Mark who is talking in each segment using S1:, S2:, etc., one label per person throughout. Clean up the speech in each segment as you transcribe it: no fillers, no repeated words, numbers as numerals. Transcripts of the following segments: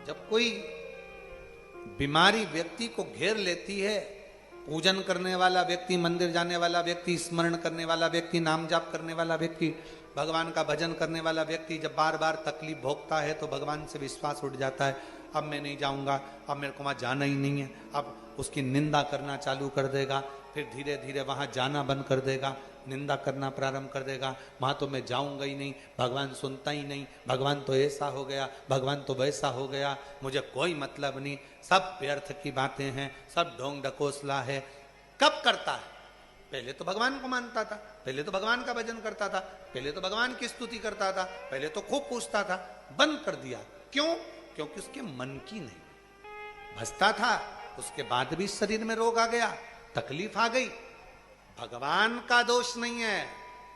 S1: जब कोई बीमारी व्यक्ति को घेर लेती है, पूजन करने वाला व्यक्ति, मंदिर जाने वाला व्यक्ति, स्मरण करने वाला व्यक्ति, नाम जाप करने वाला व्यक्ति, भगवान का भजन करने वाला व्यक्ति जब बार बार तकलीफ भोगता है तो भगवान से विश्वास उठ जाता है। अब मैं नहीं जाऊंगा, अब मेरे को वहां जाना ही नहीं है, अब उसकी निंदा करना चालू कर देगा। फिर धीरे धीरे वहां जाना बंद कर देगा, निंदा करना प्रारंभ कर देगा। वहां तो मैं जाऊंगा ही नहीं, भगवान सुनता ही नहीं, भगवान तो ऐसा हो गया, भगवान तो वैसा हो गया, मुझे कोई मतलब नहीं, सब व्यर्थ की बातें हैं, सब ढोंग ढकोसला है। कब करता है? पहले तो भगवान को मानता था, पहले तो भगवान का भजन करता था, पहले तो भगवान की स्तुति करता था, पहले तो खूब पूछता था। बंद कर दिया। क्यों? क्योंकि उसके मन की नहीं भजता था। उसके बाद भी शरीर में रोग आ गया, तकलीफ आ गई। भगवान का दोष नहीं है,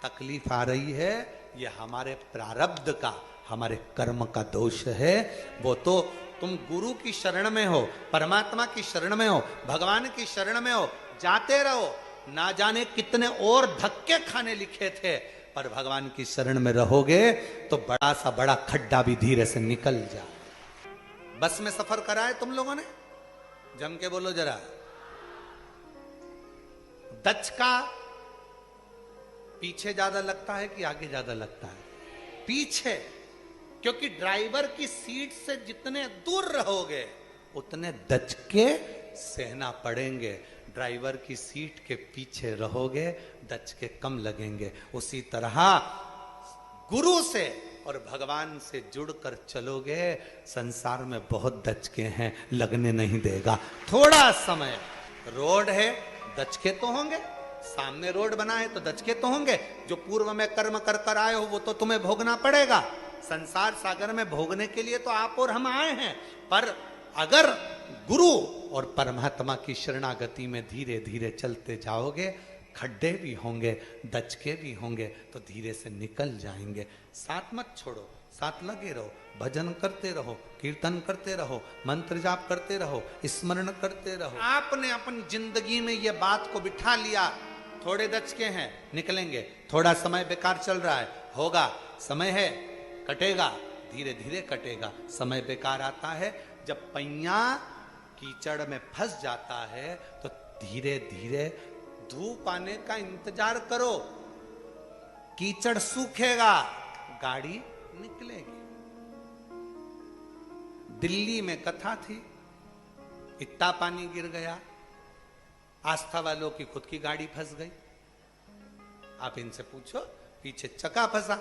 S1: तकलीफ आ रही है ये हमारे प्रारब्ध का, हमारे कर्म का दोष है। वो तो तुम गुरु की शरण में हो, परमात्मा की शरण में हो, भगवान की शरण में हो, जाते रहो। ना जाने कितने और धक्के खाने लिखे थे, पर भगवान की शरण में रहोगे तो बड़ा सा बड़ा खड्डा भी धीरे से निकल जा। बस में सफर करा है तुम लोगों ने? जम के बोलो जरा। दचका पीछे ज्यादा लगता है कि आगे ज्यादा लगता है? पीछे, क्योंकि ड्राइवर की सीट से जितने दूर रहोगे उतने दचके सहना पड़ेंगे। ड्राइवर की सीट के पीछे रहोगे, दचके कम लगेंगे। उसी तरह गुरु से और भगवान से जुड़कर चलोगे, संसार में बहुत दचके हैं, लगने नहीं देगा। थोड़ा समय, रोड है, दचके तो होंगे, सामने रोड बना है तो दचके तो होंगे। जो पूर्व में कर्म कर कर आए हो वो तो तुम्हें भोगना पड़ेगा। संसार सागर में भोगने के लिए तो आप और हम आए हैं, पर अगर गुरु और परमात्मा की शरणागति में धीरे धीरे चलते जाओगे, खड्डे भी होंगे, दचके भी होंगे, तो धीरे से निकल जाएंगे। साथ मत छोड़ो, साथ लगे रहो, भजन करते रहो, कीर्तन करते रहो, मंत्र जाप करते रहो, स्मरण करते रहो। आपने अपनी जिंदगी में ये बात को बिठा लिया, थोड़े दचके हैं, निकलेंगे, थोड़ा समय बेकार चल रहा है, होगा, समय है, कटेगा, धीरे धीरे कटेगा। समय बेकार आता है जब पैया कीचड़ में फंस जाता है, तो धीरे धीरे धूप आने का इंतजार करो, कीचड़ सूखेगा, गाड़ी निकलेगी। दिल्ली में कथा थी, इतना पानी गिर गया, आस्था वालों की खुद की गाड़ी फंस गई। आप इनसे पूछो, पीछे चक्का फंसा,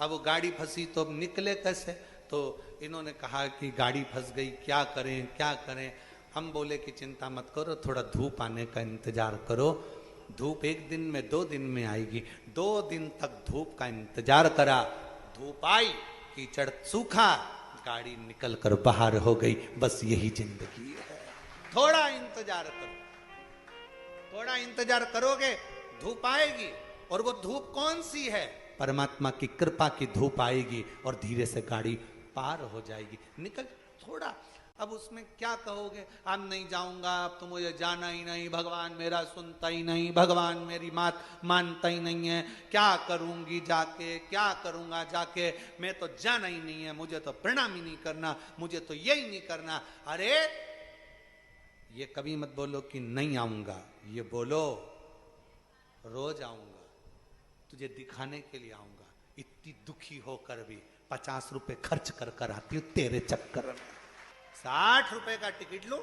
S1: अब वो गाड़ी फंसी तो अब निकले कैसे? तो इन्होंने कहा कि गाड़ी फंस गई, क्या करें क्या करें? हम बोले कि चिंता मत करो, थोड़ा धूप आने का इंतजार करो, धूप एक दिन में 2 दिन में आएगी। 2 दिन तक धूप का इंतजार करा, धूप आई, कीचड़ सूखा, गाड़ी निकल कर बाहर हो गई। बस यही जिंदगी है। थोड़ा इंतजार करो, थोड़ा इंतजार करोगे, धूप आएगी। और वो धूप कौन सी है? परमात्मा की कृपा की धूप आएगी और धीरे से गाड़ी पार हो जाएगी, निकल। थोड़ा, अब उसमें क्या कहोगे? अब नहीं जाऊंगा, अब तो मुझे जाना ही नहीं, भगवान मेरा सुनता ही नहीं, भगवान मेरी बात मानता ही नहीं है, क्या करूंगी जाके, क्या करूंगा जाके, मैं तो जाना ही नहीं है, मुझे तो प्रणाम ही नहीं करना, मुझे तो यही नहीं करना। अरे ये कभी मत बोलो कि नहीं आऊंगा, ये बोलो रोज आऊंगा, तुझे दिखाने के लिए आऊंगा। इतनी दुखी होकर भी 50 रुपए खर्च कर कर आती हूं तेरे चक्कर में। 60 रुपए का टिकट लूं,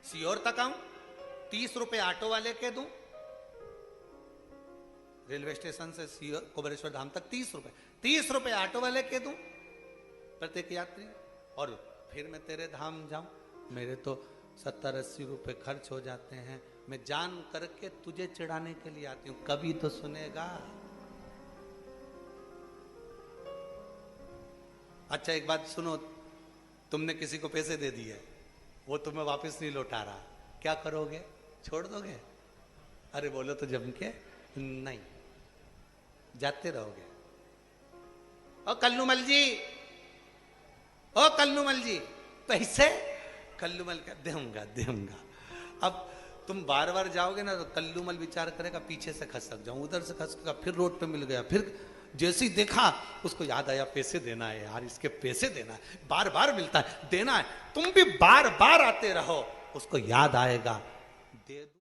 S1: सीहोर तक आऊं, 30 रुपए ऑटो वाले के दूं, रेलवे स्टेशन से सीहोर कोबरेश्वर धाम तक 30 रुपए, 30 रुपए ऑटो वाले के दूं प्रत्येक यात्री, और फिर मैं तेरे धाम जाऊं। मेरे तो 70-80 रुपए खर्च हो जाते हैं, मैं जान करके तुझे चिढ़ाने के लिए आती हूं, कभी तो सुनेगा। अच्छा एक बात सुनो, तुमने किसी को पैसे दे दिए, वो तुम्हें वापस नहीं लौटा रहा, क्या करोगे? छोड़ दोगे? अरे बोलो तो जम के नहीं, जाते रहोगे। ओ कल्लूमल जी, ओ कल्लूमल जी, पैसे? कल्लूमल का दूंगा दूंगा। अब तुम बार बार जाओगे ना तो कल्लूमल विचार करेगा पीछे से खसक जाऊं, उधर से खसकेगा, फिर रोड पे मिल गया, फिर जैसे ही देखा उसको याद आया पैसे देना है यार, इसके पैसे देना है, बार बार मिलता है, देना है। तुम भी बार बार आते रहो, उसको याद आएगा, दे दो।